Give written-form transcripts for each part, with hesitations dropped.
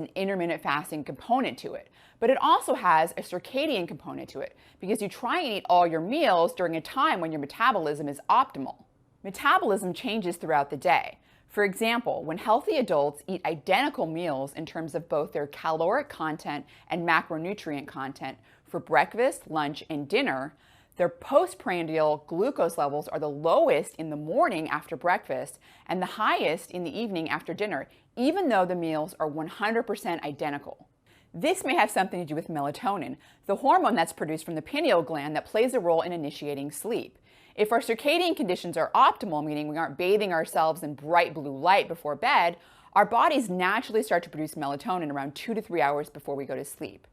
an intermittent fasting component to it, but it also has a circadian component to it because you try and eat all your meals during a time when your metabolism is optimal. Metabolism changes throughout the day. For example, when healthy adults eat identical meals in terms of both their caloric content and macronutrient content for breakfast, lunch, and dinner, their postprandial glucose levels are the lowest in the morning after breakfast and the highest in the evening after dinner, even though the meals are 100% identical. This may have something to do with melatonin, the hormone that's produced from the pineal gland that plays a role in initiating sleep. If our circadian conditions are optimal, meaning we aren't bathing ourselves in bright blue light before bed, our bodies naturally start to produce melatonin around 2 to 3 hours before we go to sleep.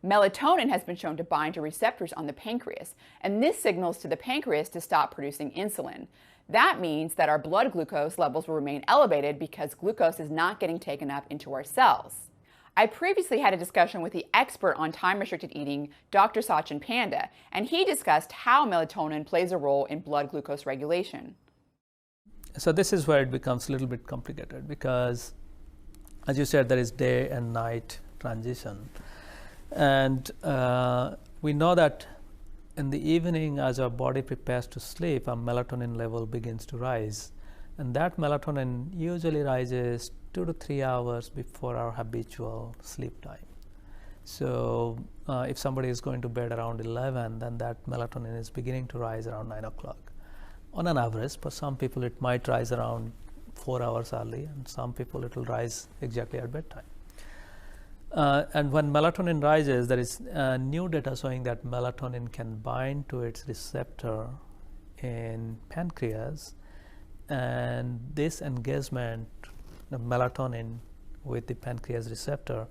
Melatonin has been shown to bind to receptors on the pancreas, and this signals to the pancreas to stop producing insulin. That means that our blood glucose levels will remain elevated because glucose is not getting taken up into our cells. I previously had a discussion with the expert on time-restricted eating, Dr. Sachin Panda, and he discussed how melatonin plays a role in blood glucose regulation. So this is where it becomes a little bit complicated because, as you said, there is day and night transition. And we know that in the evening, as our body prepares to sleep, our melatonin level begins to rise. And that melatonin usually rises 2 to 3 hours before our habitual sleep time. So if somebody is going to bed around 11, then that melatonin is beginning to rise around 9 o'clock. On an average, for some people it might rise around 4 hours early, and some people it will rise exactly at bedtime. And when melatonin rises, there is new data showing that melatonin can bind to its receptor in pancreas, and this engagement of melatonin with the pancreas receptor